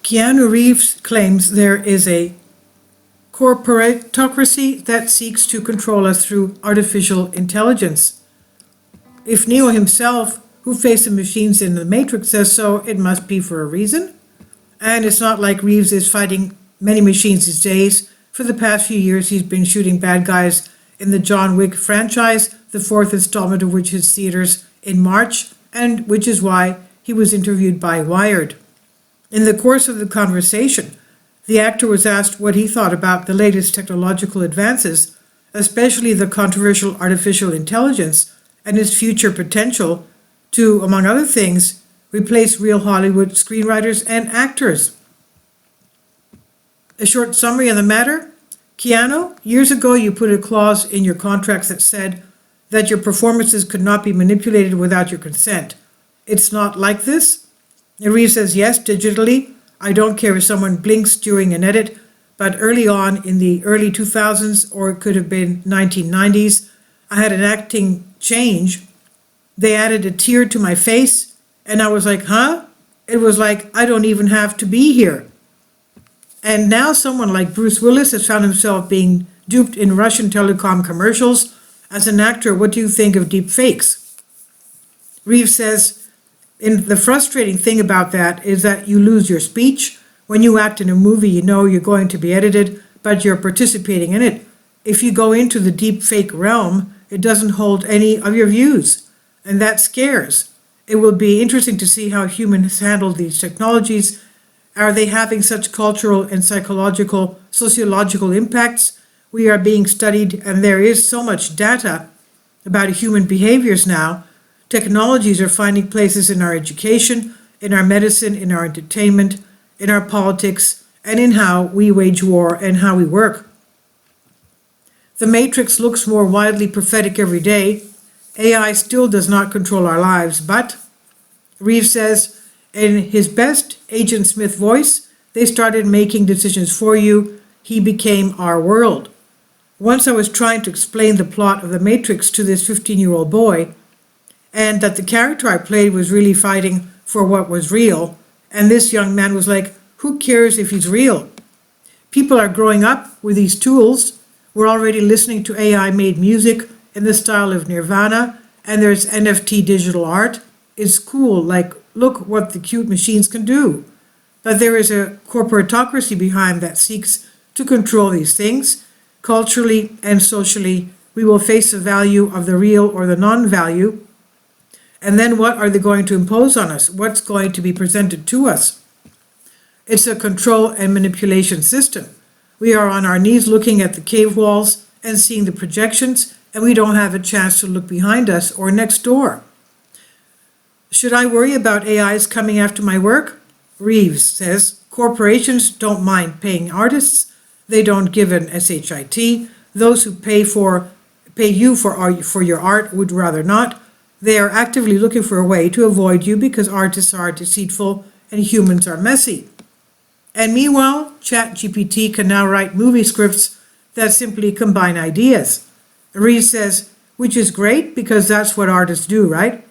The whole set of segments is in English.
Keanu Reeves claims there is a corporatocracy that seeks to control us through artificial intelligence. If Neo himself, who faced the machines in the Matrix, says so, it must be for a reason. And it's not like Reeves is fighting many machines these days. For the past few years, he's been shooting bad guys in the John Wick franchise, the fourth installment of which hits theaters in March, and which is why he was interviewed by Wired. In the course of the conversation, the actor was asked what he thought about the latest technological advances, especially the controversial artificial intelligence and its future potential to, among other things, replace real Hollywood screenwriters and actors. A short summary on the matter. Keanu, years ago you put a clause in your contracts that said that your performances could not be manipulated without your consent. It's not like this? And Reeves says, yes, digitally. I don't care if someone blinks during an edit, but early on in the early 2000s, or it could have been 1990s, I had an acting change. They added a tear to my face, and I was like, huh? It was like, I don't even have to be here. And now someone like Bruce Willis has found himself being duped in Russian telecom commercials. As an actor, what do you think of deep fakes? Reeves says, the frustrating thing about that is that you lose your speech. When you act in a movie, you know you're going to be edited, but you're participating in it. If you go into the deep fake realm, it doesn't hold any of your views, and that scares. It will be interesting to see how humans handle these technologies. Are they having such cultural and psychological, sociological impacts? We are being studied, and there is so much data about human behaviors now. Technologies are finding places in our education, in our medicine, in our entertainment, in our politics, and in how we wage war and how we work. The Matrix looks more widely prophetic every day. AI still does not control our lives, but, Reeves says, in his best Agent Smith voice, they started making decisions for you. He became our world. Once I was trying to explain the plot of The Matrix to this 15-year-old boy, and that the character I played was really fighting for what was real, and this young man was like, who cares if he's real? People are growing up with these tools. We're already listening to AI-made music in the style of Nirvana, and there's NFT digital art. It's cool, like, look what the cute machines can do. But there is a corporatocracy behind that seeks to control these things. Culturally and socially, we will face the value of the real or the non-value. And then what are they going to impose on us? What's going to be presented to us? It's a control and manipulation system. We are on our knees looking at the cave walls and seeing the projections, and we don't have a chance to look behind us or next door. Should I worry about AIs coming after my work? Reeves says, corporations don't mind paying artists. They don't give an SHIT. Those who pay you for your art would rather not. They are actively looking for a way to avoid you because artists are deceitful and humans are messy. And meanwhile, ChatGPT can now write movie scripts that simply combine ideas. Reeves says, which is great because that's what artists do, right?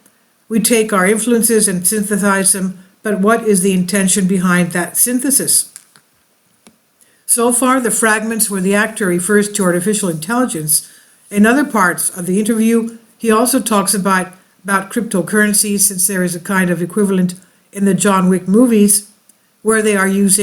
We take our influences and synthesize them, but what is the intention behind that synthesis? So far, the fragments where the actor refers to artificial intelligence. In other parts of the interview, he also talks about cryptocurrencies, since there is a kind of equivalent in the John Wick movies where they're used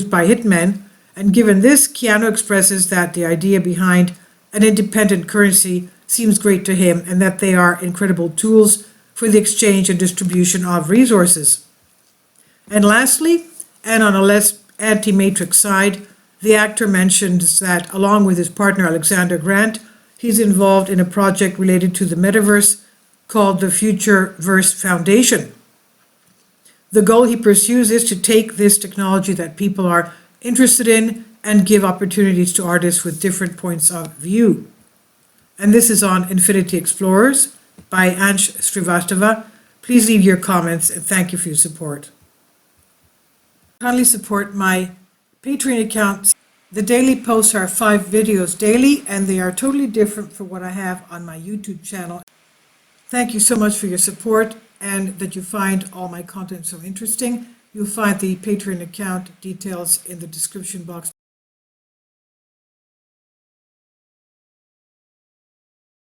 by hitmen. And given this, Keanu expresses that the idea behind an independent currency seems great to him and that they are incredible tools for the exchange and distribution of resources. And lastly, and on a less anti-Matrix side, the actor mentions that along with his partner Alexander Grant, he's involved in a project related to the metaverse called the Futureverse Foundation. The goal he pursues is to take this technology that people are interested in and give opportunities to artists with different points of view. And this is on Infinity Explorers by Ansh Srivastava. Please leave your comments and thank you for your support. Kindly support my Patreon account. The daily posts are 5 videos daily, and they are totally different from what I have on my YouTube channel. Thank you so much for your support and that you find all my content so interesting. You'll find the Patreon account details in the description box